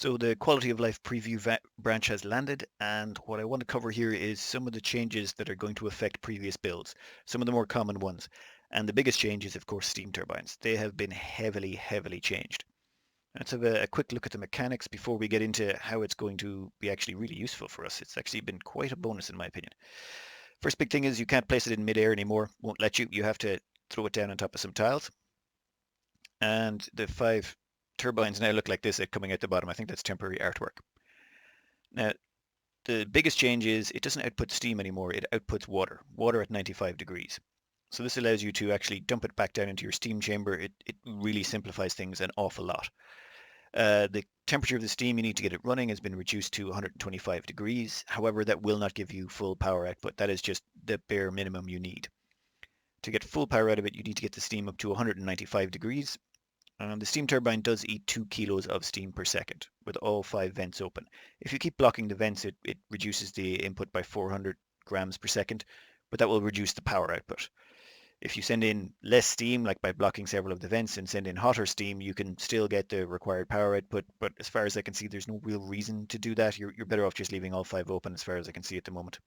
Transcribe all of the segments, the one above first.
So the quality of life preview branch has landed, and what I want to cover here is some of the changes that are going to affect previous builds, some of the more common ones. And the biggest change is, of course, steam turbines. They have been heavily, heavily changed. Let's have a quick look at the mechanics before we get into how it's going to be actually really useful for us. It's actually been quite a bonus in my opinion. First big thing is you can't place it in midair anymore. Won't let you. You have to throw it down on top of some tiles. And the 5 turbines now look like this coming out the bottom. I think that's temporary artwork. Now, the biggest change is it doesn't output steam anymore. It outputs water at 95 degrees. So this allows you to actually dump it back down into your steam chamber. It really simplifies things an awful lot. The temperature of the steam you need to get it running has been reduced to 125 degrees. However, that will not give you full power output. That is just the bare minimum you need. To get full power out of it, you need to get the steam up to 195 degrees. The steam turbine does eat 2 kilos of steam per second with all 5 vents open. If you keep blocking the vents, it reduces the input by 400 grams per second, but that will reduce the power output. If you send in less steam, like by blocking several of the vents and send in hotter steam, you can still get the required power output. But as far as I can see, there's no real reason to do that. You're better off just leaving all 5 open as far as I can see at the moment.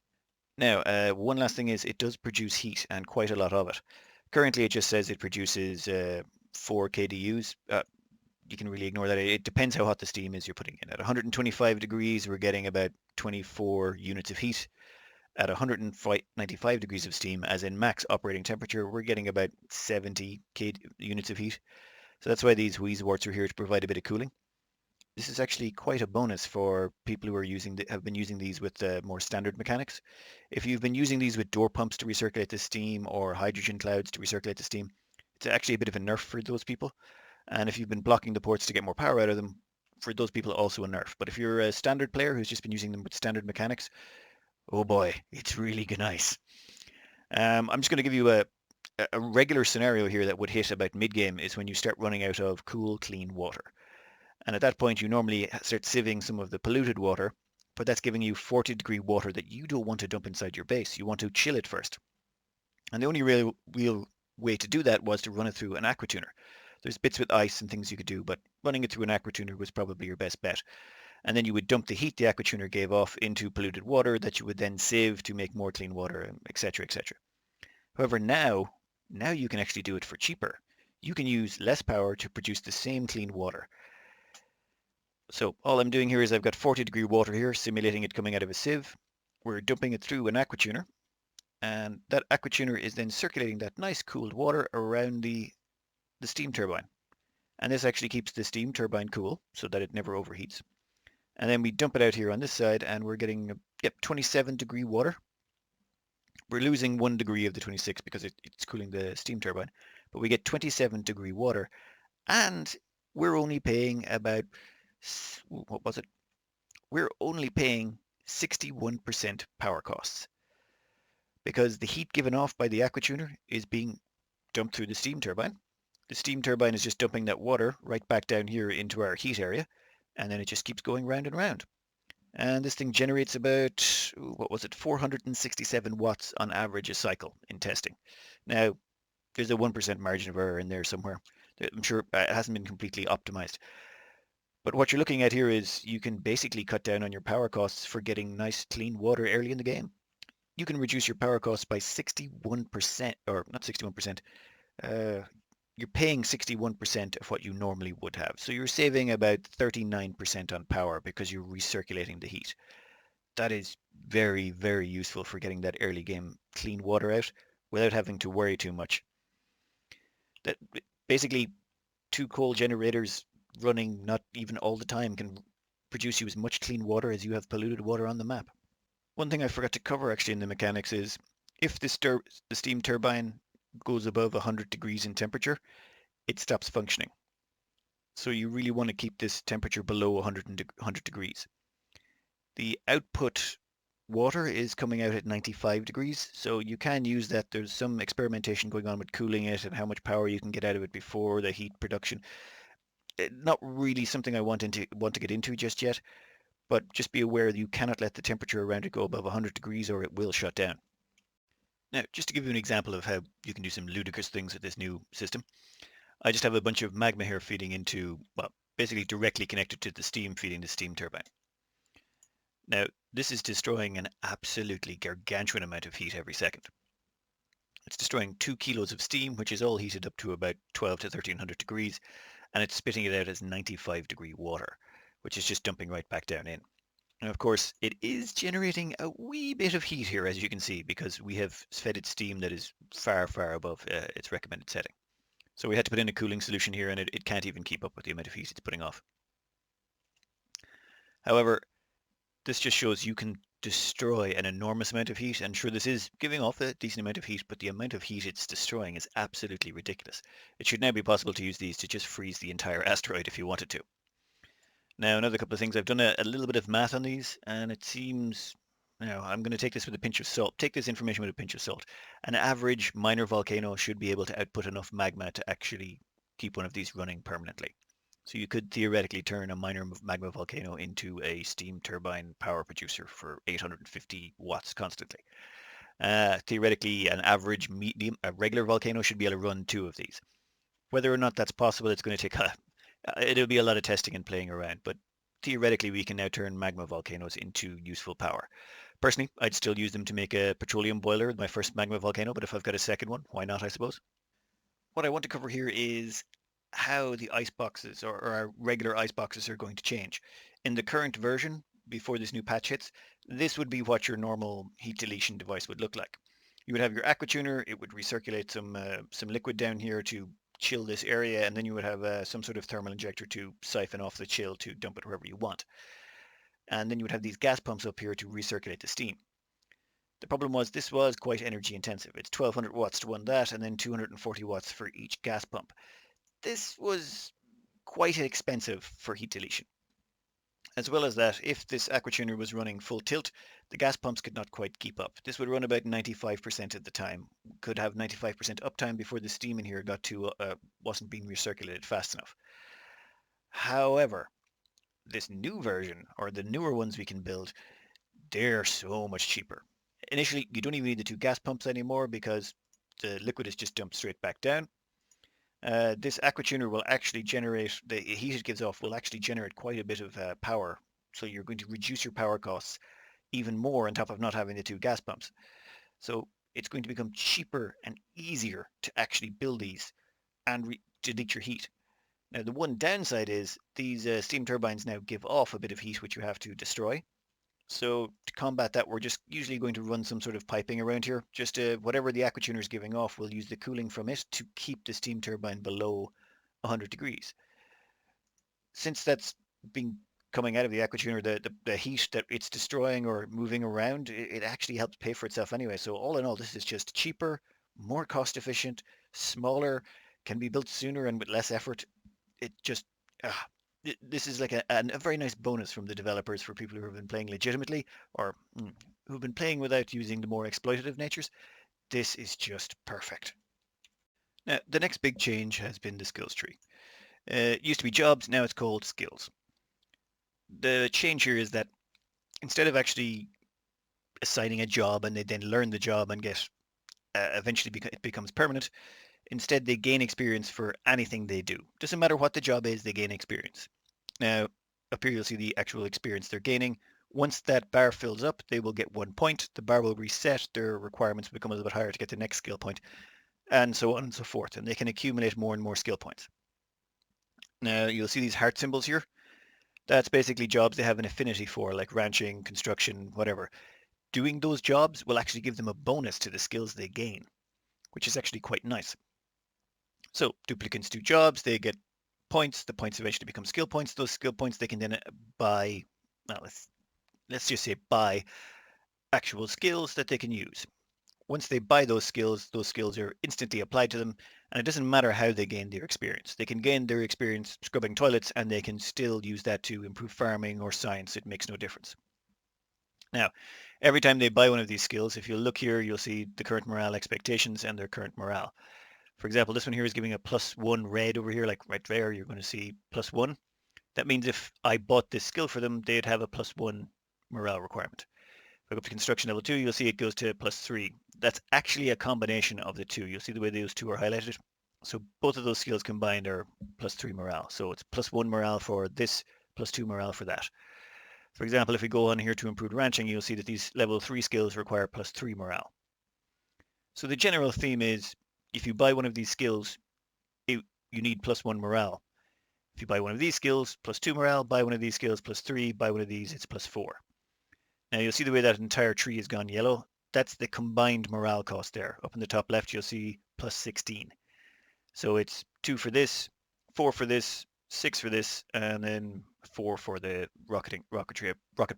Now, one last thing is it does produce heat and quite a lot of it. Currently, it just says it produces 4 kDUs. You can really ignore that. It depends how hot the steam is you're putting in. At 125 degrees, we're getting about 24 units of heat. At 195 degrees of steam, as in max operating temperature, we're getting about 70 units of heat. So that's why these Wheezeworts are here to provide a bit of cooling. This is actually quite a bonus for people who are have been using these with more standard mechanics. If you've been using these with door pumps to recirculate the steam or hydrogen clouds to recirculate the steam, it's actually a bit of a nerf for those people. And if you've been blocking the ports to get more power out of them, for those people also a nerf. But if you're a standard player who's just been using them with standard mechanics, oh boy, it's really nice. I'm just going to give you a regular scenario here that would hit about mid-game is when you start running out of cool, clean water. And at that point, you normally start sieving some of the polluted water, but that's giving you 40-degree water that you don't want to dump inside your base. You want to chill it first. And the only real way to do that was to run it through an aquatuner. There's bits with ice and things you could do, but running it through an aquatuner was probably your best bet. And then you would dump the heat the aquatuner gave off into polluted water that you would then sieve to make more clean water, etc., etc. However, now you can actually do it for cheaper. You can use less power to produce the same clean water. So all I'm doing here is I've got 40-degree water here, simulating it coming out of a sieve. We're dumping it through an aquatuner, and that aquatuner is then circulating that nice cooled water around the steam turbine. And this actually keeps the steam turbine cool so that it never overheats. And then we dump it out here on this side and we're getting, 27-degree water. We're losing 1 degree of the 26 because it's cooling the steam turbine, but we get 27-degree water, and we're only paying about, what was it? We're only paying 61% power costs because the heat given off by the aquatuner is being dumped through the steam turbine. The steam turbine is just dumping that water right back down here into our heat area, and then it just keeps going round and round. And this thing generates about, 467 watts on average a cycle in testing. Now, there's a 1% margin of error in there somewhere. I'm sure it hasn't been completely optimized. But what you're looking at here is you can basically cut down on your power costs for getting nice clean water early in the game. You can reduce your power costs by 61%, or not 61%, you're paying 61% of what you normally would have. So you're saving about 39% on power because you're recirculating the heat. That is very, very useful for getting that early game clean water out without having to worry too much. That basically 2 coal generators running not even all the time can produce you as much clean water as you have polluted water on the map. One thing I forgot to cover actually in the mechanics is if the steam turbine goes above 100 degrees in temperature, it stops functioning. So you really want to keep this temperature below 100 degrees. The output water is coming out at 95 degrees, so you can use that. There's some experimentation going on with cooling it and how much power you can get out of it before the heat production. Not really something I want to get into just yet, but just be aware that you cannot let the temperature around it go above 100 degrees or it will shut down. Now, just to give you an example of how you can do some ludicrous things with this new system, I just have a bunch of magma here feeding into, well, basically directly connected to the steam feeding the steam turbine. Now, this is destroying an absolutely gargantuan amount of heat every second. It's destroying 2 kilos of steam, which is all heated up to about 12 to 1300 degrees, and it's spitting it out as 95-degree water, which is just dumping right back down in. And of course, it is generating a wee bit of heat here, as you can see, because we have fed it steam that is far, far above its recommended setting. So we had to put in a cooling solution here, and it can't even keep up with the amount of heat it's putting off. However, this just shows you can destroy an enormous amount of heat, and sure, this is giving off a decent amount of heat, but the amount of heat it's destroying is absolutely ridiculous. It should now be possible to use these to just freeze the entire asteroid if you wanted to. Now, another couple of things, I've done a little bit of math on these, and it seems, I'm going to take this with a pinch of salt. Take this information with a pinch of salt. An average minor volcano should be able to output enough magma to actually keep one of these running permanently. So you could theoretically turn a minor magma volcano into a steam turbine power producer for 850 watts constantly. Theoretically, an average a regular volcano should be able to run 2 of these. Whether or not that's possible, it's going to take it'll be a lot of testing and playing around, but theoretically we can now turn magma volcanoes into useful power. Personally, I'd still use them to make a petroleum boiler with my first magma volcano, but if I've got a second one, why not, I suppose? What I want to cover here is how the ice boxes or our regular ice boxes are going to change. In the current version, before this new patch hits, this would be what your normal heat deletion device would look like. You would have your aqua tuner, it would recirculate some liquid down here to chill this area, and then you would have some sort of thermal injector to siphon off the chill to dump it wherever you want. And then you would have these gas pumps up here to recirculate the steam. The problem was this was quite energy intensive. It's 1200 watts to run that, and then 240 watts for each gas pump. This was quite expensive for heat deletion. As well as that, if this aquatuner was running full tilt, the gas pumps could not quite keep up. This would run about 95% of the time. Could have 95% uptime before the steam in here wasn't being recirculated fast enough. However, this new version, or the newer ones we can build, they're so much cheaper. Initially, you don't even need the 2 gas pumps anymore because the liquid is just dumped straight back down. This aquatuner will actually generate, the heat it gives off will actually generate quite a bit of power. So you're going to reduce your power costs even more on top of not having the 2 gas pumps. So it's going to become cheaper and easier to actually build these and delete your heat. Now, the one downside is these steam turbines now give off a bit of heat which you have to destroy. So to combat that, we're just usually going to run some sort of piping around here. Just whatever the aquatuner is giving off, we'll use the cooling from it to keep the steam turbine below 100 degrees. Since that's been coming out of the aquatuner, the heat that it's destroying or moving around, it actually helps pay for itself anyway. So all in all, this is just cheaper, more cost efficient, smaller, can be built sooner and with less effort. It just, ah, this is like a very nice bonus from the developers for people who have been playing legitimately or who've been playing without using the more exploitative natures. This is just perfect. Now, the next big change has been the skills tree. It used to be jobs, now it's called skills. The change here is that instead of actually assigning a job and they then learn the job and get eventually it becomes permanent, instead they gain experience for anything they do. Doesn't matter what the job is, they gain experience. Now, up here you'll see the actual experience they're gaining. Once that bar fills up, they will get 1 point. The bar will reset, their requirements become a little bit higher to get the next skill point, and so on and so forth. And they can accumulate more and more skill points. Now, you'll see these heart symbols here. That's basically jobs they have an affinity for, like ranching, construction, whatever. Doing those jobs will actually give them a bonus to the skills they gain, which is actually quite nice. So duplicants do jobs, they get points. The points eventually become skill points. Those skill points they can then buy, well, let's just say buy actual skills that they can use. Once they buy those skills are instantly applied to them, and it doesn't matter how they gain their experience. They can gain their experience scrubbing toilets, and they can still use that to improve farming or science. It makes no difference. Now, every time they buy one of these skills, if you look here, you'll see the current morale expectations and their current morale. For example, this one here is giving a +1 red over here, like right there, you're going to see +1. That means if I bought this skill for them, they'd have a +1 morale requirement. If I go up to construction level 2, you'll see it goes to +3. That's actually a combination of the two. You'll see the way those two are highlighted. So both of those skills combined are +3 morale. So it's +1 morale for this, +2 morale for that. For example, if we go on here to improved ranching, you'll see that these level 3 skills require +3 morale. So the general theme is if you buy one of these skills, you need +1 morale. If you buy one of these skills, +2 morale, buy one of these skills, +3, buy one of these, it's +4. Now you'll see the way that entire tree has gone yellow. That's the combined morale cost there. Up in the top left, you'll see +16. So it's 2 for this, 4 for this, 6 for this, and then 4 for the rocket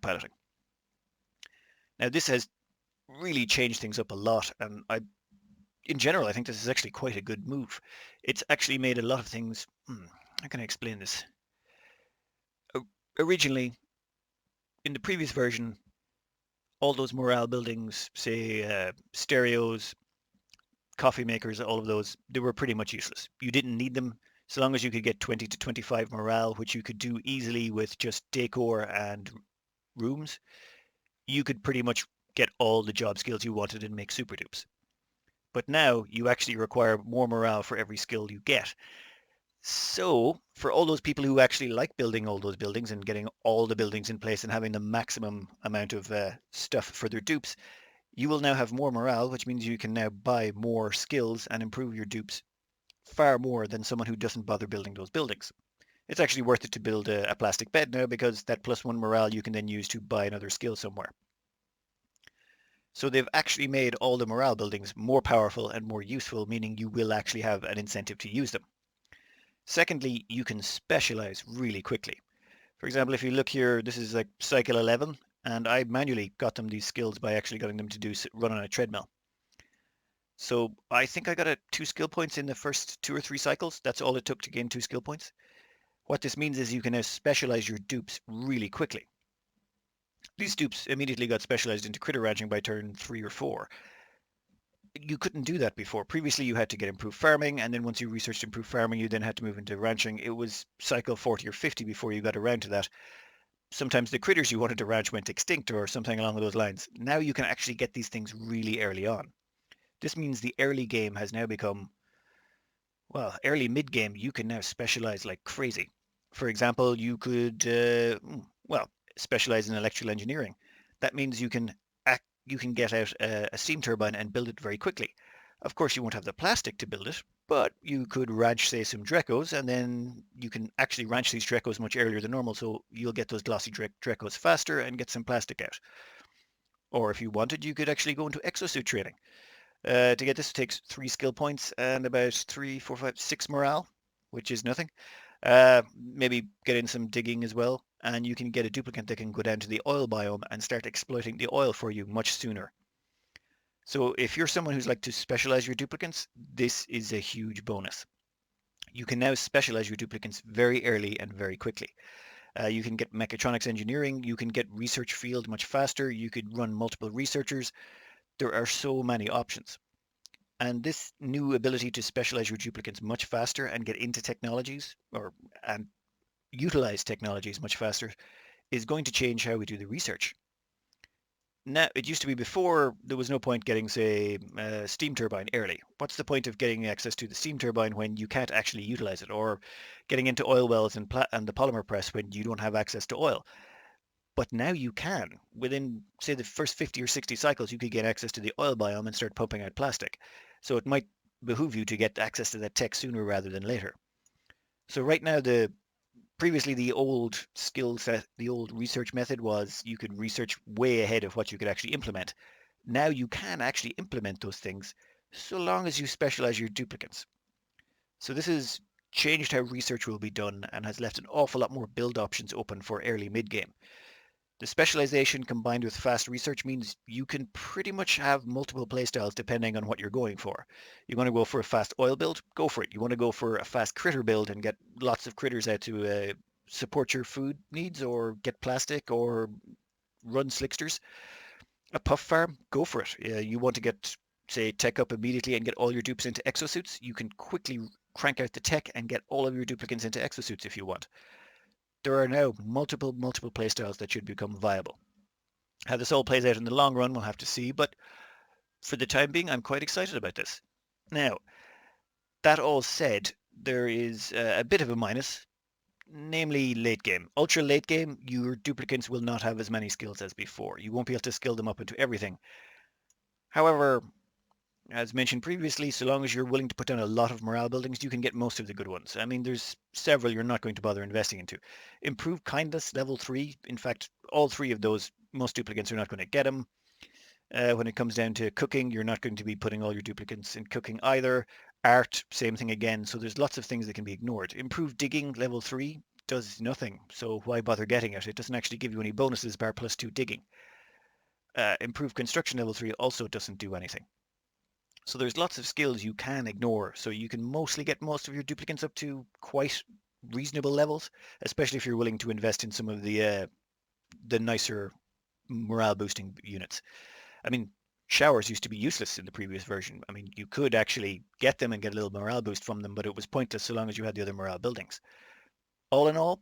piloting. Now this has really changed things up a lot, and in general, I think this is actually quite a good move. It's actually made a lot of things. How can I explain this? Originally, in the previous version, all those morale buildings, say stereos, coffee makers, all of those, they were pretty much useless. You didn't need them so long as you could get 20 to 25 morale, which you could do easily with just decor and rooms. You could pretty much get all the job skills you wanted and make super dupes. But now you actually require more morale for every skill you get. So for all those people who actually like building all those buildings and getting all the buildings in place and having the maximum amount of stuff for their dupes, you will now have more morale, which means you can now buy more skills and improve your dupes far more than someone who doesn't bother building those buildings. It's actually worth it to build a plastic bed now because that +1 morale you can then use to buy another skill somewhere. So they've actually made all the morale buildings more powerful and more useful, meaning you will actually have an incentive to use them. Secondly, you can specialize really quickly. For example, if you look here, this is like cycle 11, and I manually got them these skills by actually getting them to run on a treadmill. So I think I got 2 skill points in the first 2 or 3 cycles. That's all it took to gain 2 skill points. What this means is you can now specialize your dupes really quickly. These dupes immediately got specialized into critter ranching by turn 3 or 4. You couldn't do that before. Previously, you had to get improved farming, and then once you researched improved farming, you then had to move into ranching. It was cycle 40 or 50 before you got around to that. Sometimes the critters you wanted to ranch went extinct or something along those lines. Now you can actually get these things really early on. This means the early game has now become, well, early mid-game, you can now specialize like crazy. For example, you could, well, specialize in electrical engineering. That means you can get out a steam turbine and build it very quickly. Of course, you won't have the plastic to build it, but you could ranch, say, some Drecos, and then you can actually ranch these Drecos much earlier than normal, so you'll get those glossy Drecos faster and get some plastic out. Or if you wanted, you could actually go into exosuit training. To get this, it takes 3 skill points and about 3, 4, 5, 6 morale, which is nothing. Maybe get in some digging as well, and you can get a duplicate that can go down to the oil biome and start exploiting the oil for you much sooner. So if you're someone who's like to specialize your duplicates, this is a huge bonus. You can now specialize your duplicates very early and very quickly. You can get mechatronics engineering, you can get research field much faster, you could run multiple researchers. There are so many options. And this new ability to specialize your duplicates much faster and get into technologies and utilize technologies much faster is going to change how we do the research. Now, it used to be before there was no point getting, say, a steam turbine early. What's the point of getting access to the steam turbine when you can't actually utilize it, or getting into oil wells and the polymer press when you don't have access to oil? But now you can. Within, say, the first 50 or 60 cycles, you could get access to the oil biome and start pumping out plastic. So it might behoove you to get access to that tech sooner rather than later. So right now, previously the old skill set, the old research method was you could research way ahead of what you could actually implement. Now you can actually implement those things so long as you specialize your duplicates. So this has changed how research will be done and has left an awful lot more build options open for early mid-game. The specialization combined with fast research means you can pretty much have multiple playstyles depending on what you're going for. You want to go for a fast oil build? Go for it. You want to go for a fast critter build and get lots of critters out to support your food needs or get plastic or run slicksters? A puff farm? Go for it. You want to get, say, tech up immediately and get all your dupes into exosuits? You can quickly crank out the tech and get all of your duplicates into exosuits if you want. There are now multiple playstyles that should become viable. How this all plays out in the long run, we'll have to see, but for the time being, I'm quite excited about this. Now, That all said, there is a bit of a minus, namely late game. Ultra late game, your duplicants will not have as many skills as before. You won't be able to skill them up into everything. However, as mentioned previously, so long as you're willing to put down a lot of morale buildings, you can get most of the good ones. I mean, there's several you're not going to bother investing into. Improved kindness, level 3. In fact, all three of those, most duplicants are not going to get them. When it comes down to cooking, you're not going to be putting all your duplicants in cooking either. Art, same thing again. So there's lots of things that can be ignored. Improved digging, level 3, does nothing. So why bother getting it? It doesn't actually give you any bonuses bar +2 digging. Improved construction, level 3, also doesn't do anything. So there's lots of skills you can ignore. So you can mostly get most of your duplicants up to quite reasonable levels, especially if you're willing to invest in some of the nicer morale boosting units. I mean, showers used to be useless in the previous version. I mean, you could actually get them and get a little morale boost from them, but it was pointless so long as you had the other morale buildings. All in all,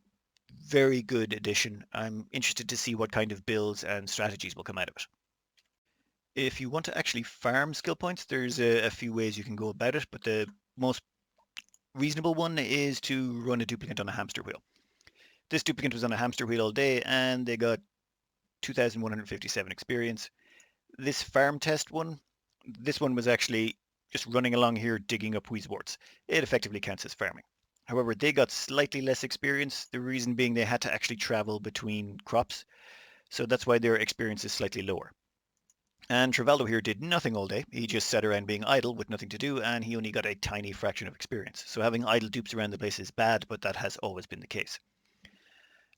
very good addition. I'm interested to see what kind of builds and strategies will come out of it. If you want to actually farm skill points, there's a few ways you can go about it, but the most reasonable one is to run a duplicant on a hamster wheel. This duplicant was on a hamster wheel all day and they got 2,157 experience. This farm test one, this one was actually just running along here digging up wheezeworts. It effectively counts as farming. However, they got slightly less experience, the reason being they had to actually travel between crops, so that's why their experience is slightly lower. And Travaldo here did nothing all day. He just sat around being idle with nothing to do, and he only got a tiny fraction of experience. So having idle dupes around the place is bad, but that has always been the case.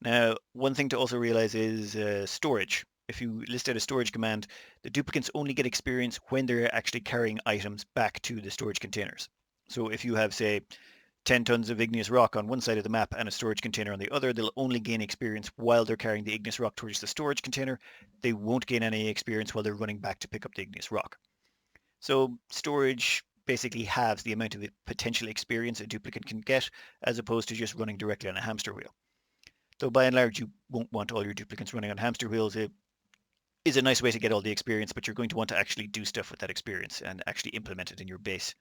Now, one thing to also realize is storage. If you list out a storage command, the duplicants only get experience when they're actually carrying items back to the storage containers. So if you have, say, 10 tons of igneous rock on one side of the map and a storage container on the other, they'll only gain experience while they're carrying the igneous rock towards the storage container. They won't gain any experience while they're running back to pick up the igneous rock. So storage basically halves the amount of potential experience a duplicant can get as opposed to just running directly on a hamster wheel. Though by and large, you won't want all your duplicants running on hamster wheels. It is a nice way to get all the experience, but you're going to want to actually do stuff with that experience and actually implement it in your base.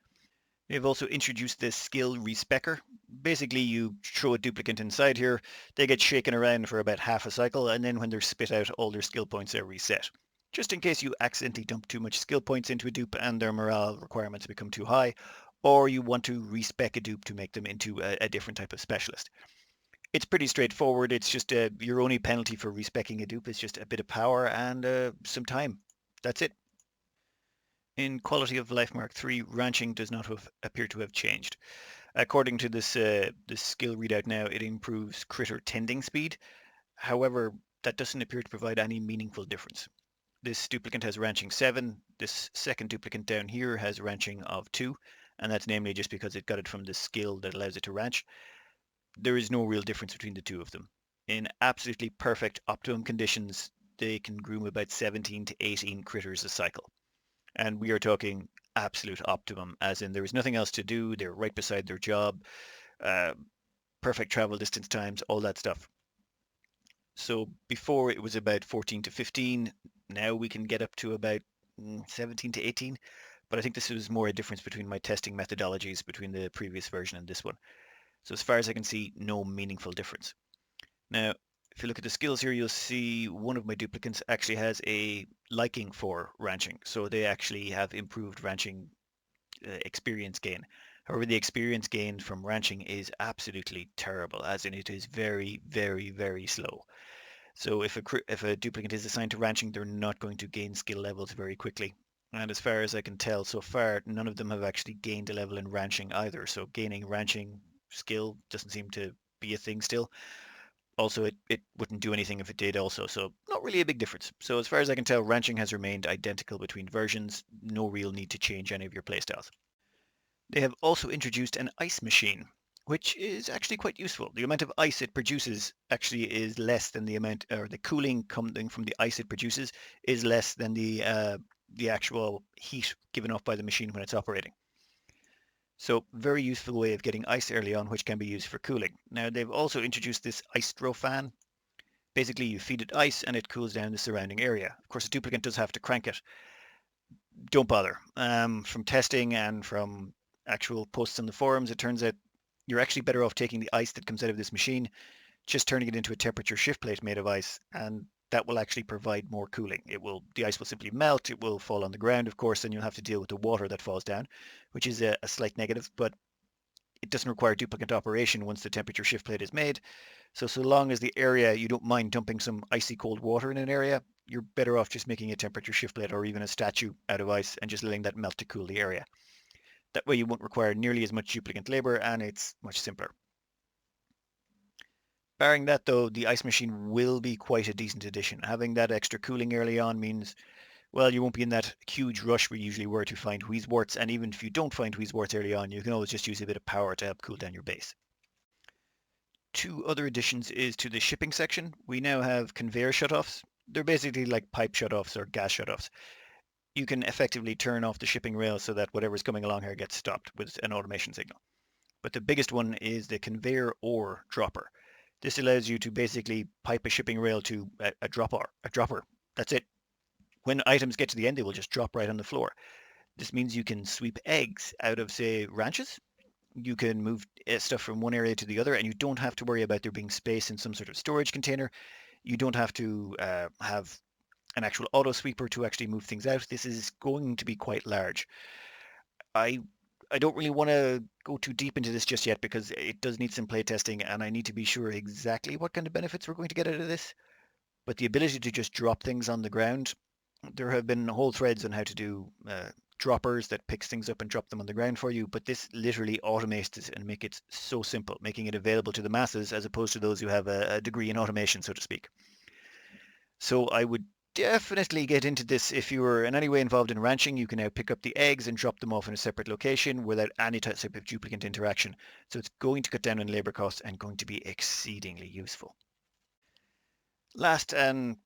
They've also introduced this skill respecker. Basically, you throw a duplicant inside here, they get shaken around for about half a cycle, and then when they're spit out, all their skill points are reset. Just in case you accidentally dump too much skill points into a dupe and their morale requirements become too high, or you want to respec a dupe to make them into a different type of specialist. It's pretty straightforward. It's just your only penalty for respecking a dupe is just a bit of power and some time. That's it. In Quality of Life Mark III, ranching does not appear to have changed. According to this skill readout now, it improves critter tending speed. However, that doesn't appear to provide any meaningful difference. This duplicant has ranching 7. This second duplicant down here has ranching of 2, and that's namely just because it got it from the skill that allows it to ranch. There is no real difference between the two of them. In absolutely perfect optimum conditions, they can groom about 17 to 18 critters a cycle. And we are talking absolute optimum, as in there is nothing else to do, they're right beside their job, uh, perfect travel distance times, all that stuff. So before it was about 14 to 15, now we can get up to about 17 to 18. But I think this was more a difference between my testing methodologies between the previous version and this one. So as far as I can see, no meaningful difference. Now, if you look at the skills here, you'll see one of my duplicants actually has a liking for ranching. So they actually have improved ranching experience gain. However, the experience gained from ranching is absolutely terrible, as in it is very, very, very slow. So if a duplicant is assigned to ranching, they're not going to gain skill levels very quickly. And as far as I can tell so far, none of them have actually gained a level in ranching either. So gaining ranching skill doesn't seem to be a thing still. Also, it wouldn't do anything if it did also, so not really a big difference. So as far as I can tell, ranching has remained identical between versions. No real need to change any of your playstyles. They have also introduced an ice machine, which is actually quite useful. The amount of ice it produces actually is less than the amount, or the cooling coming from the ice it produces is less than the actual heat given off by the machine when it's operating. So very useful way of getting ice early on, which can be used for cooling. Now they've also introduced this Icedro fan. Basically, you feed it ice and it cools down the surrounding area. Of course, a duplicant does have to crank it. Don't bother. From testing and from actual posts on the forums, it turns out you're actually better off taking the ice that comes out of this machine, just turning it into a temperature shift plate made of ice, and that will actually provide more cooling. The ice will simply melt, it will fall on the ground, of course, and you'll have to deal with the water that falls down, which is a slight negative, but it doesn't require duplicate operation once the temperature shift plate is made. So long as the area, you don't mind dumping some icy cold water in an area, you're better off just making a temperature shift plate or even a statue out of ice and just letting that melt to cool the area. That way you won't require nearly as much duplicate labor and it's much simpler. Barring that though, the ice machine will be quite a decent addition. Having that extra cooling early on means, well, you won't be in that huge rush we usually were to find Wheeze-Warts, and even if you don't find Wheeze-Warts early on, you can always just use a bit of power to help cool down your base. Two other additions is to the shipping section. We now have conveyor shutoffs. They're basically like pipe shutoffs or gas shutoffs. You can effectively turn off the shipping rail so that whatever's coming along here gets stopped with an automation signal. But the biggest one is the conveyor ore dropper. This allows you to basically pipe a shipping rail to a dropper. That's it. When items get to the end, they will just drop right on the floor. This means you can sweep eggs out of, say, ranches. You can move stuff from one area to the other, and you don't have to worry about there being space in some sort of storage container. You don't have to have an actual auto sweeper to actually move things out. This is going to be quite large. I I don't really want to go too deep into this just yet because it does need some play testing, and I need to be sure exactly what kind of benefits we're going to get out of this. But the ability to just drop things on the ground, there have been whole threads on how to do droppers that picks things up and drop them on the ground for you, but this literally automates it and make it so simple, making it available to the masses as opposed to those who have a degree in automation, so to speak. So I would definitely get into this. If you were in any way involved in ranching, you can now pick up the eggs and drop them off in a separate location without any type of duplicate interaction. So it's going to cut down on labor costs and going to be exceedingly useful. Last and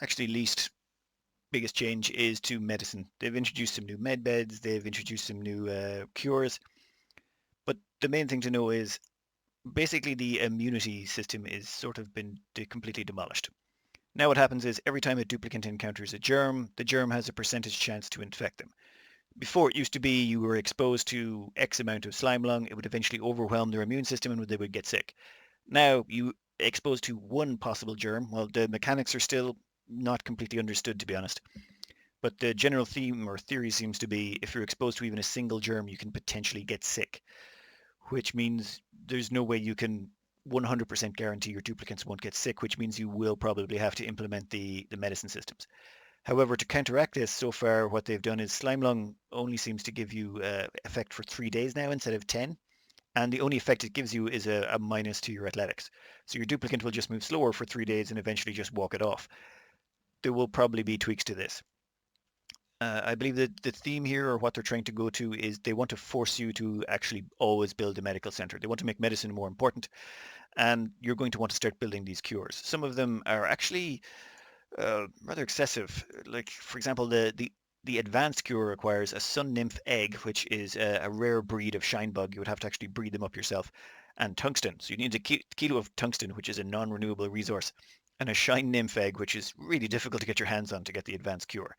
actually least biggest change is to medicine. They've introduced some new med beds, they've introduced some new cures, but the main thing to know is basically the immunity system is sort of been completely demolished. Now what happens is every time a duplicant encounters a germ, the germ has a percentage chance to infect them. Before it used to be you were exposed to X amount of slime lung, it would eventually overwhelm their immune system and they would get sick. Now you exposed to one possible germ, well the mechanics are still not completely understood to be honest. But the general theme or theory seems to be if you're exposed to even a single germ, you can potentially get sick, which means there's no way you can 100% guarantee your duplicants won't get sick, which means you will probably have to implement the medicine systems. However, to counteract this, so far what they've done is slime lung only seems to give you effect for 3 days now instead of 10. And the only effect it gives you is a minus to your athletics. So your duplicant will just move slower for 3 days and eventually just walk it off. There will probably be tweaks to this. I believe that the theme here, or what they're trying to go to, is they want to force you to actually always build a medical center. They want to make medicine more important, and you're going to want to start building these cures. Some of them are actually rather excessive. Like, for example, the advanced cure requires a sun nymph egg, which is a rare breed of shine bug. You would have to actually breed them up yourself, and tungsten. So you need a kilo of tungsten, which is a non-renewable resource, and a shine nymph egg, which is really difficult to get your hands on to get the advanced cure.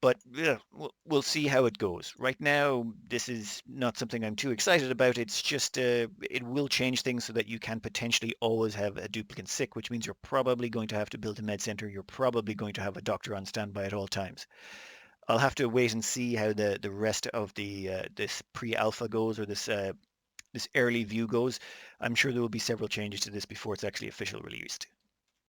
But yeah, we'll see how it goes. Right now, this is not something I'm too excited about. It's just it will change things so that you can potentially always have a duplicate sick, which means you're probably going to have to build a med center. You're probably going to have a doctor on standby at all times. I'll have to wait and see how the rest of the this pre-alpha goes or this early view goes. I'm sure there will be several changes to this before it's actually officially released.